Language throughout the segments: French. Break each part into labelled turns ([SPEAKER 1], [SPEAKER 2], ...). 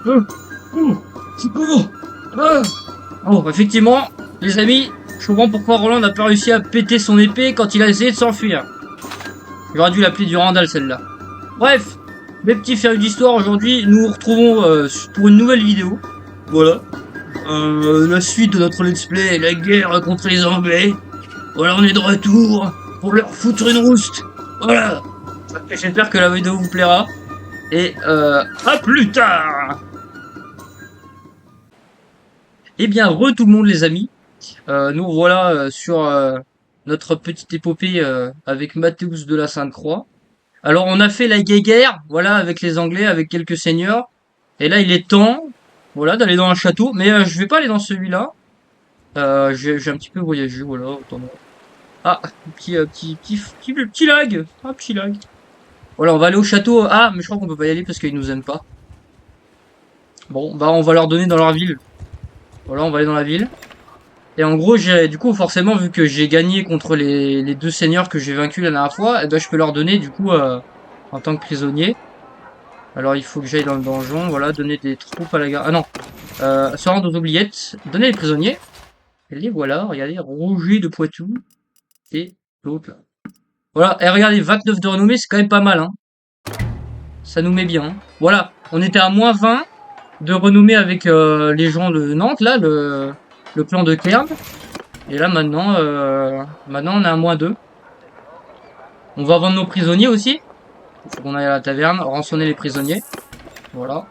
[SPEAKER 1] Euh, c'est comment? Oh, effectivement, les amis, je comprends pourquoi Roland n'a pas réussi à péter son épée quand il a essayé de s'enfuir. J'aurais dû l'appeler du Randall celle-là. Bref, mes petits férus d'histoire, aujourd'hui, nous nous retrouvons pour une nouvelle vidéo. Voilà. La suite de notre let's play, la guerre contre les Anglais. Voilà, on est de retour pour leur foutre une rouste. Voilà. J'espère que la vidéo vous plaira. Et à plus tard. Eh bien, tout le monde les amis. Nous voilà sur notre petite épopée avec Mathéus de la Sainte-Croix. Alors on a fait la guéguerre, voilà, avec les Anglais, avec quelques seigneurs. Et là il est temps, voilà, d'aller dans un château. Mais je vais pas aller dans celui-là. J'ai un petit peu voyagé, voilà. Attends. Ah, petit lag. Ah, petit lag. Voilà, on va aller au château. Ah, mais je crois qu'on peut pas y aller parce qu'ils nous aiment pas. Bon, bah on va leur donner dans leur ville. Voilà, on va aller dans la ville. Et en gros, du coup, forcément, vu que j'ai gagné contre les deux seigneurs que j'ai vaincus la dernière fois, eh ben, je peux leur donner, du coup, en tant que prisonnier. Alors, il faut que j'aille dans le donjon, voilà, donner des troupes à la gare. Ah non, se rendre aux oubliettes, donner les prisonniers. Et les voilà, regardez, Roger de Poitou. Et l'autre là. Voilà, et regardez, 29 de renommée, c'est quand même pas mal, hein. Ça nous met bien, hein. Voilà, on était à -20 de renommée avec les gens de Nantes, là, le clan de Kern. Et là, maintenant, on est à -2. On va vendre nos prisonniers aussi. Il faut qu'on aille à la taverne, rançonner les prisonniers. Voilà.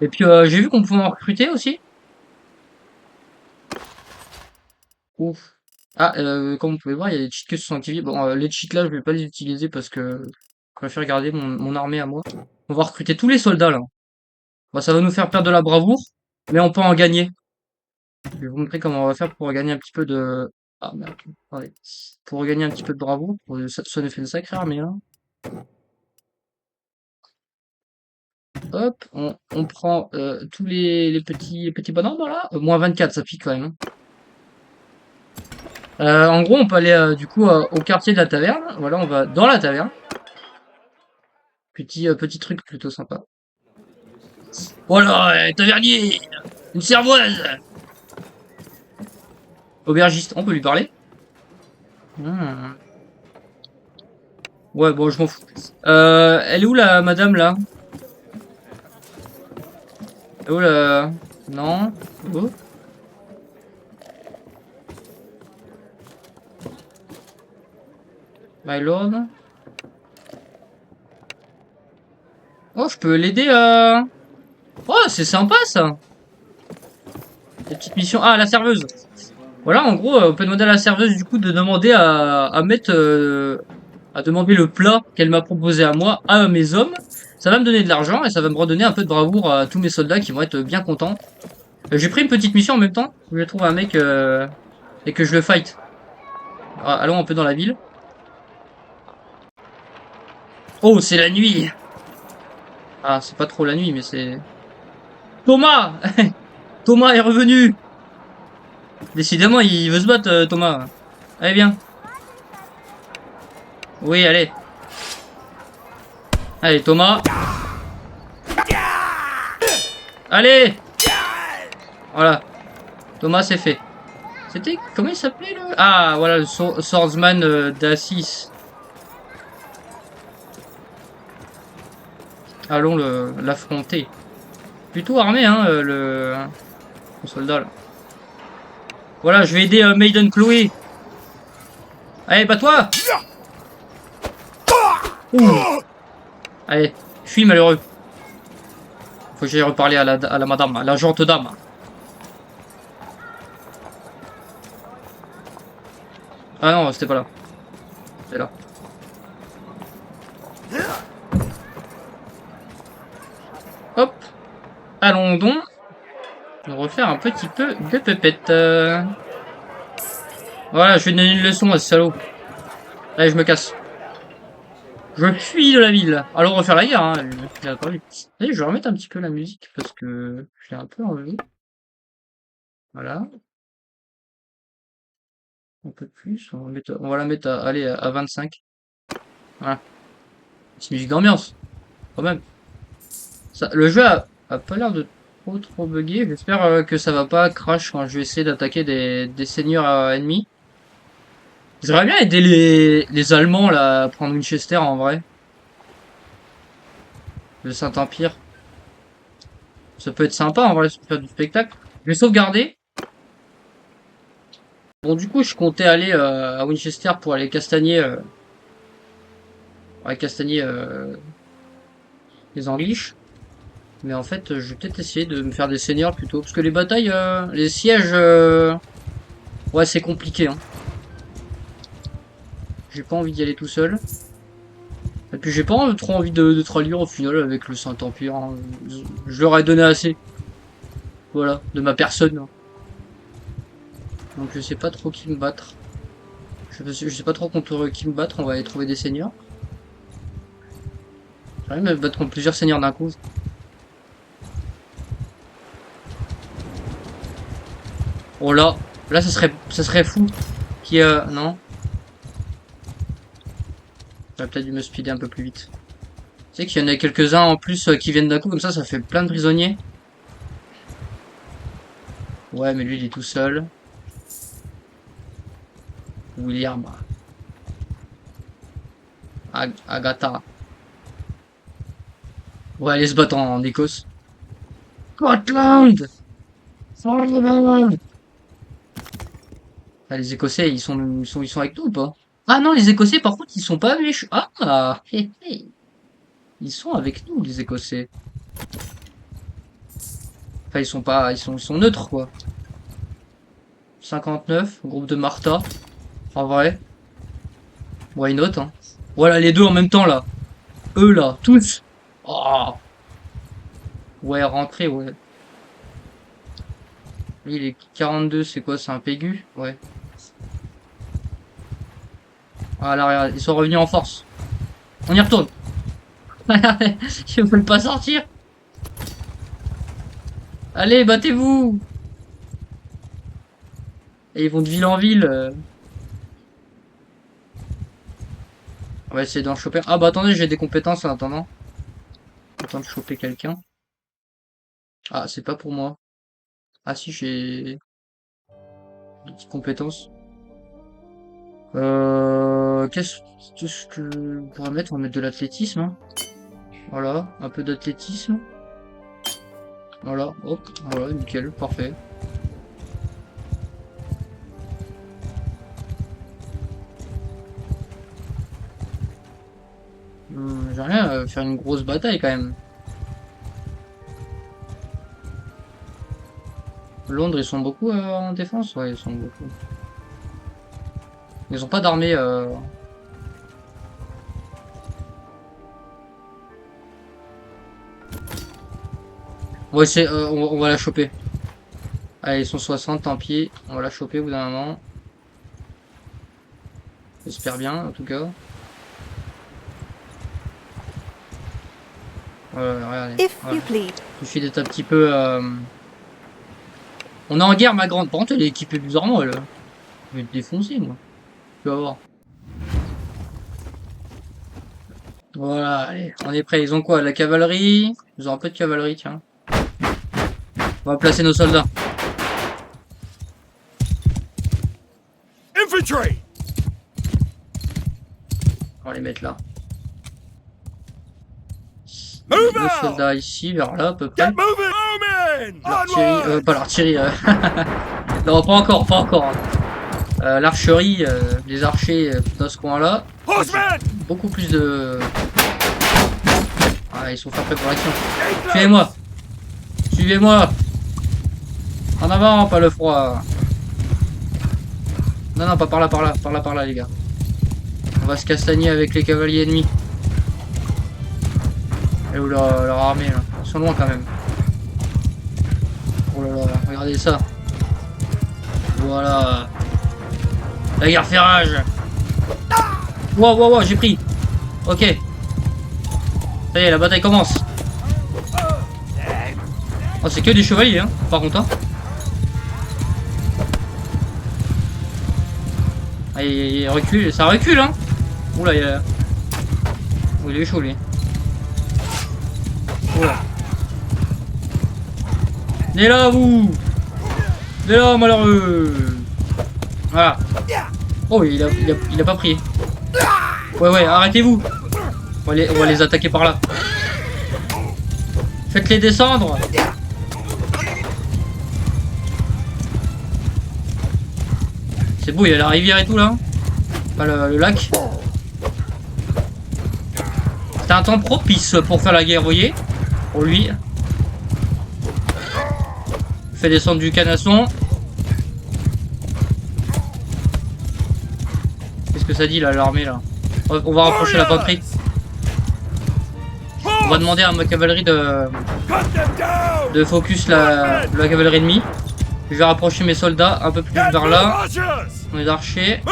[SPEAKER 1] Et puis, j'ai vu qu'on pouvait en recruter aussi. Ouf. Ah, comme vous pouvez voir, il y a des cheats qui se sont activés. Bon, les cheats là, je vais pas les utiliser parce que je préfère garder mon armée à moi. On va recruter tous les soldats là. Bon, ça va nous faire perdre de la bravoure, mais on peut en gagner. Je vais vous montrer comment on va faire pour gagner un petit peu de... Ah merde, attendez. Pour gagner un petit peu de bravoure. Ça nous fait une sacrée armée là. Hop, on prend tous les petits bonhommes là. -24, ça pique quand même, hein. En gros, on peut aller du coup au quartier de la taverne. Voilà, on va dans la taverne. Petit truc plutôt sympa. Voilà, tavernier, une cervoise, aubergiste, on peut lui parler. Hmm. Ouais, bon, je m'en fous. Elle est où la madame là? Elle est où la... Non. Oh. My lord. Oh, je peux l'aider Oh, c'est sympa ça. Les petites missions. Ah, la serveuse. Voilà, en gros, on peut demander à la serveuse du coup de demander à mettre à demander le plat qu'elle m'a proposé à moi, à mes hommes. Ça va me donner de l'argent et ça va me redonner un peu de bravoure à tous mes soldats qui vont être bien contents. J'ai pris une petite mission en même temps. Je trouve un mec et que je le fight. Ah, allons un peu dans la ville. Oh, c'est la nuit. Ah, c'est pas trop la nuit, mais c'est... Thomas. Thomas est revenu. Décidément, il veut se battre, Thomas. Allez, viens. Oui, allez. Allez, Thomas. Allez. Voilà. Thomas, c'est fait. C'était... Comment il s'appelait, le... Ah, voilà, le swordsman d'Assis. Allons l'affronter. Plutôt armé, hein, le soldat, là. Voilà, je vais aider Maiden Chloé. Allez, bats-toi. Ouh. Allez, fuis, malheureux. Faut que j'aille reparler à la madame, à la jante dame. Ah non, c'était pas là. C'est là. Hop. Allons donc nous refaire un petit peu de pépette. Voilà, je vais donner une leçon à ce salaud. Allez, je me casse. Je fuis de la ville. Allons refaire la guerre, hein. Il a pas vu. Allez, je vais remettre un petit peu la musique parce que je l'ai un peu enlevé. Voilà. Un peu plus. On va la mettre à, allez, à 25. Voilà. C'est musique d'ambiance. quand même. Ça, le jeu a pas l'air de trop bugger. J'espère que ça va pas crash quand je vais essayer d'attaquer des seigneurs ennemis. J'aimerais bien aider les Allemands là à prendre Winchester en vrai. Le Saint-Empire. Ça peut être sympa en vrai, ça peut faire du spectacle. Je vais sauvegarder. Bon, du coup, je comptais aller à Winchester pour aller castagner les Anglish. Mais en fait, je vais peut-être essayer de me faire des seigneurs plutôt. Parce que les batailles, les sièges, ouais, c'est compliqué. Hein. J'ai pas envie d'y aller tout seul. Et puis j'ai pas trop envie de trahir au final avec le Saint-Empire. Hein. Je leur ai donné assez. Voilà, de ma personne. Donc je sais pas trop qui me battre. Je sais pas trop contre qui me battre, on va aller trouver des seigneurs. J'arrive à me battre contre plusieurs seigneurs d'un coup. Oh là ça serait fou. Qui non. J'aurais peut-être dû me speeder un peu plus vite. Tu sais qu'il y en a quelques-uns en plus qui viennent d'un coup, comme ça fait plein de prisonniers. Ouais, mais lui il est tout seul. William. Agatha. Ouais, aller se battre en Écosse. Scotland! Ah, les Écossais, ils sont avec nous ou pas? Ah non, les Écossais, par contre, ils sont pas méchants. Ah! Hé, hé. Ils sont avec nous, les Écossais. Enfin, ils sont pas, ils sont neutres, quoi. 59, groupe de Martha. En vrai. Why not, hein. Voilà, les deux en même temps, là. Eux, là, tous. Oh. Ouais, rentrez, ouais. Lui, il est 42, c'est quoi? C'est un Pégu? Ouais. Ah là, regarde, ils sont revenus en force. On y retourne. Ils veulent pas sortir. Allez, battez-vous. Et ils vont de ville en ville. On va essayer d'en choper. Ah bah attendez, j'ai des compétences en attendant. Attends de choper quelqu'un. Ah, c'est pas pour moi. Ah si, j'ai des petites compétences. Qu'est-ce que je pourrais mettre? On va mettre de l'athlétisme. Hein. Voilà, un peu d'athlétisme. Voilà, hop, voilà, nickel, parfait. J'aimerais bien faire une grosse bataille quand même. Londres, ils sont beaucoup en défense? Ouais, ils sont beaucoup. Ils ont pas d'armée. On va essayer, on va la choper. Allez, ils sont 60, tant pis. On va la choper au bout d'un moment. J'espère bien, en tout cas. Regardez. Voilà. Il suffit d'être un petit peu... On est en guerre, ma grande. Par contre, elle est équipée bizarrement, elle. Je vais te défoncer, moi. Tu vas voir. Voilà, allez, on est prêt. Ils ont quoi? La cavalerie? Ils ont un peu de cavalerie, tiens. On va placer nos soldats.
[SPEAKER 2] Infantry!
[SPEAKER 1] On va les mettre là.
[SPEAKER 2] Move
[SPEAKER 1] Deux
[SPEAKER 2] out!
[SPEAKER 1] soldats ici, vers là, à peu près.
[SPEAKER 2] Get moving!
[SPEAKER 1] L'artillerie, pas l'artillerie. Non, pas encore, pas encore. L'archerie, les archers dans ce coin-là.
[SPEAKER 2] Horsemen!
[SPEAKER 1] Beaucoup plus de... Ah, ils sont faits pour l'action. Suivez-moi! Suivez-moi! En avant, pas le froid. Non, non, pas par là, par là, par là, par là, les gars. On va se castagner avec les cavaliers ennemis. Et où leur armée, là? Ils sont loin quand même. Oh là là, regardez ça. Voilà. La guerre fait rage. Wow, wow, wow, j'ai pris. Ok. Ça y est, la bataille commence. Oh, c'est que des chevaliers, hein, par contre. Hein. Ah, il recule, ça recule, hein. Oula, il est chaud, lui. Ouais. Venez là, vous! Venez là, malheureux! Voilà. Oh, il a pas pris. Ouais, arrêtez-vous! On va les attaquer par là. Faites-les descendre! C'est beau, il y a la rivière et tout là. Enfin, le lac. C'est un temps propice pour faire la guerre, vous voyez? Pour lui. Fait descendre du canasson. Qu'est-ce que ça dit là, l'armée là? On va rapprocher la patrie. On va demander à ma cavalerie de focus la cavalerie ennemie. Je vais rapprocher mes soldats un peu plus vers là. Les archers.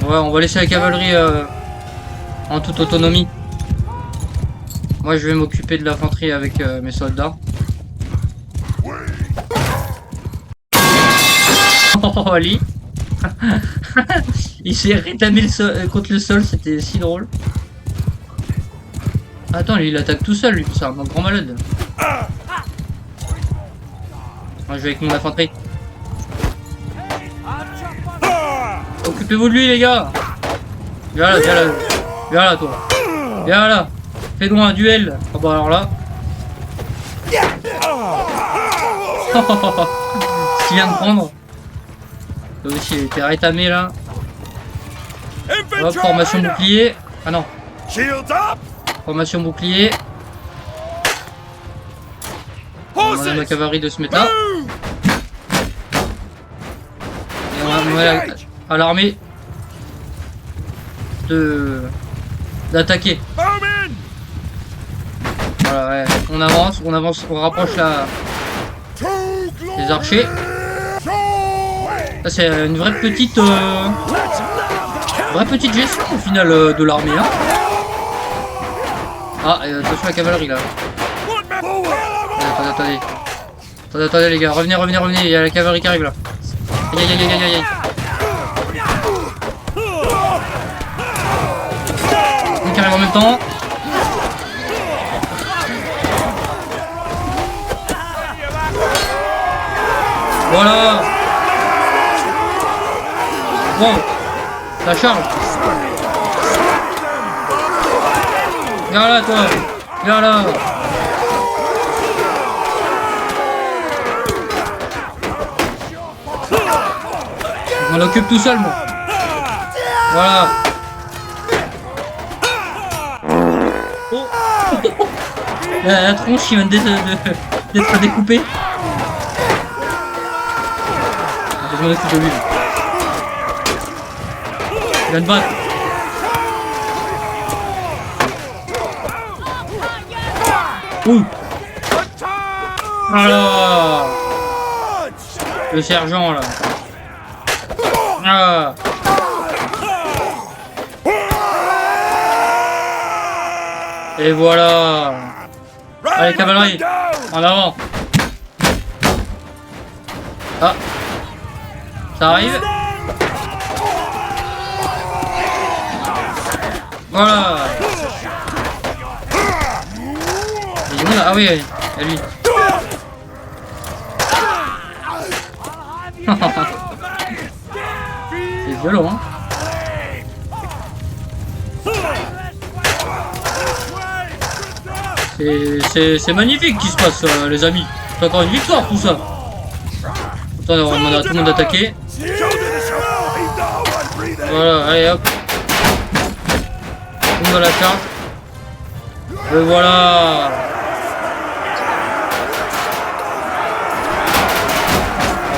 [SPEAKER 1] Ouais, on va laisser la cavalerie en toute autonomie. Moi, je vais m'occuper de l'infanterie avec mes soldats. Oh, Ali. Il s'est rétamé contre le sol, c'était si drôle. Attends, lui, il attaque tout seul, lui, c'est un grand malade. Moi, je vais avec mon infanterie. Occupez-vous de lui, les gars. Viens là, viens là. Viens là, toi. Viens là. Fais-nous un duel. Ah bah alors là. Ce qu'il vient de prendre. Là aussi, il était rétamé là. Hop, formation bouclier. Ah non. Formation bouclier. On va demander à ma cavalerie de se mettre là. Et on va demander à l'armée d'attaquer. Voilà, ouais. On avance, on rapproche les archers. Ça c'est une vraie petite gestion au final de l'armée. Hein. Ah, attention à la cavalerie là. Attendez les gars, revenez, il y a la cavalerie qui arrive là. Aïe. On qui arrive en même temps. Voilà. Bon, la charge. Viens là toi. Viens là. Je m'en occupe tout seul moi. Voilà. Oh. La tronche qui vient d'être découpée. Je m'en occupe de lui. Il vient de battre. Ouh. Voilà. Le sergent là. Ah. Et voilà. Allez cavalerie, en avant. Ah. Ça arrive. Voilà. Ah oui, il y a lui. C'est violent, hein. C'est magnifique ce qui se passe, les amis. C'est encore une victoire tout ça. Attends, on va demander à tout le monde d'attaquer. Voilà, allez hop. On va la charge. Et voilà.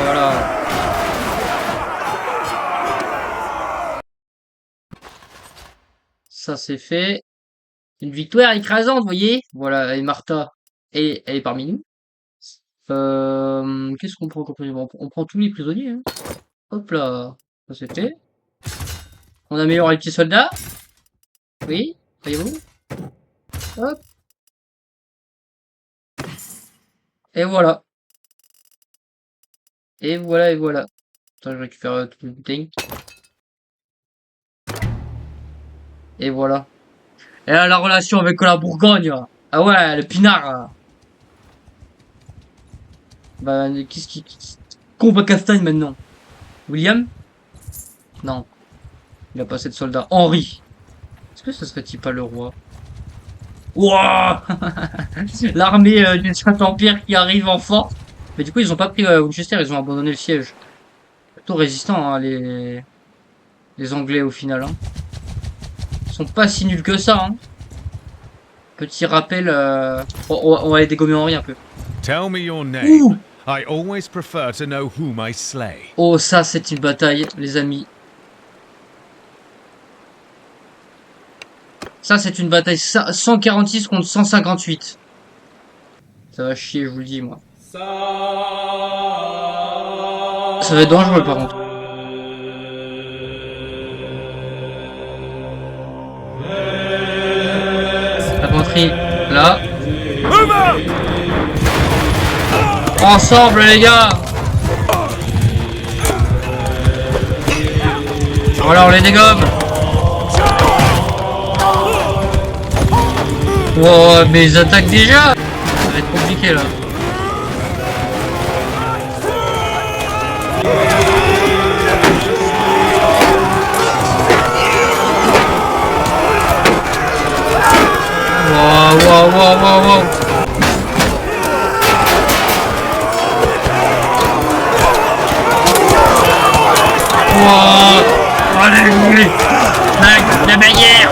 [SPEAKER 1] Voilà. Ça c'est fait. Une victoire écrasante, vous voyez. Voilà, et Martha, elle est parmi nous. Qu'est-ce qu'on prend comme prisonnier? On prend tous les prisonniers. Hein. Hop là. Ça c'est fait. On améliore les petits soldats. Oui, voyez-vous. Hop. Et voilà. Et voilà. Attends, je récupère toutes les bouteilles. Et voilà. Et là, la relation avec la Bourgogne. Ah ouais, le pinard. Là. Bah, qu'est-ce qui... Combat Castagne maintenant. William? Non. Il a pas assez de soldats. Henri. Est-ce que ce serait-il pas le roi? Wouah. L'armée du Saint-Empire qui arrive en force. Mais du coup, ils ont pas pris Winchester, ils ont abandonné le siège. Plutôt résistants, hein, les Anglais au final. Hein. Ils sont pas si nuls que ça. Hein. Petit rappel, on va les dégommer Henri un peu.
[SPEAKER 2] Tell me your name.
[SPEAKER 1] Ouh.
[SPEAKER 2] I always prefer to know whom I slay.
[SPEAKER 1] Oh, ça, c'est une bataille, les amis. Ça, c'est une bataille 146 contre 158. Ça va chier, je vous le dis, moi. Ça va être dangereux, par contre. L'infanterie, là. Ensemble, les gars. Voilà, on les dégomme. Wow, mais ils attaquent déjà. Ça va être compliqué, là. Wow, wow, wow, wow, wow. Wow. Allez, la barrière.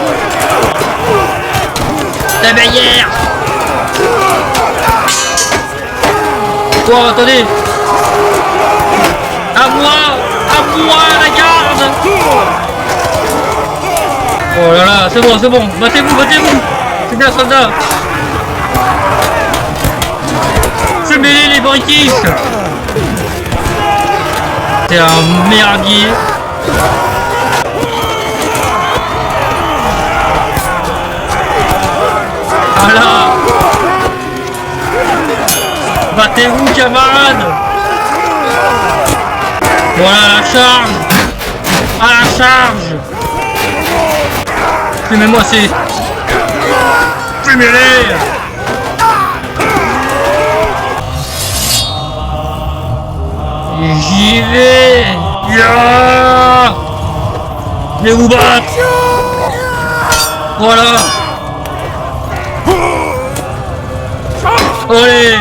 [SPEAKER 1] La barrière. Wow, attendez. À moi, la garde. Oh là là, c'est bon, battez-vous. C'est bien, soldats. Fumez-les, les British. C'est un merdier. Voilà. Battez-vous, camarades. Voilà la charge. À la charge. Fumez-moi ces... Fumez-les. J'y vais. Yeah. Venez vous battre. Voilà. Allez.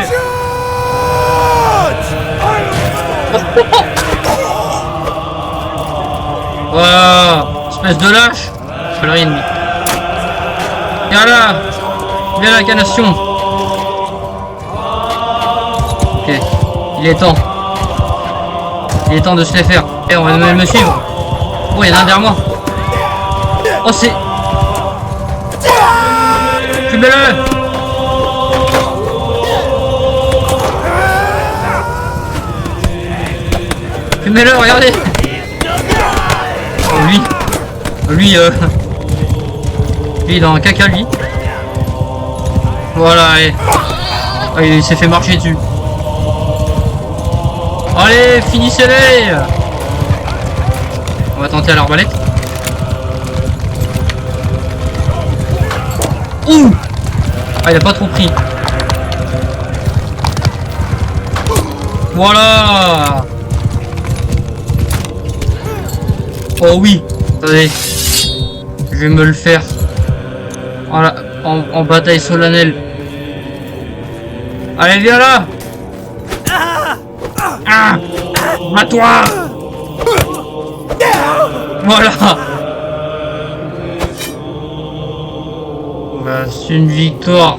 [SPEAKER 1] Voilà. Espèce de lâche. Je fais le ennemi. Viens là, canation. Ok. Il est temps. Il est temps de se les faire. Et on va me suivre. Oh, il y en a un derrière moi. Oh, c'est... Fumez-le. Fumez-le, regardez. Oh, lui, lui, il est dans un caca, lui. Voilà, et... Oh, il s'est fait marcher dessus. Allez, finissez-les. On va tenter à l'arbalète. Ouh. Ah, il a pas trop pris. Voilà. Oh oui. Attendez. Je vais me le faire. Voilà. En bataille solennelle. Allez, viens là. Ah. Bats-toi. Voilà. Bah, c'est une victoire.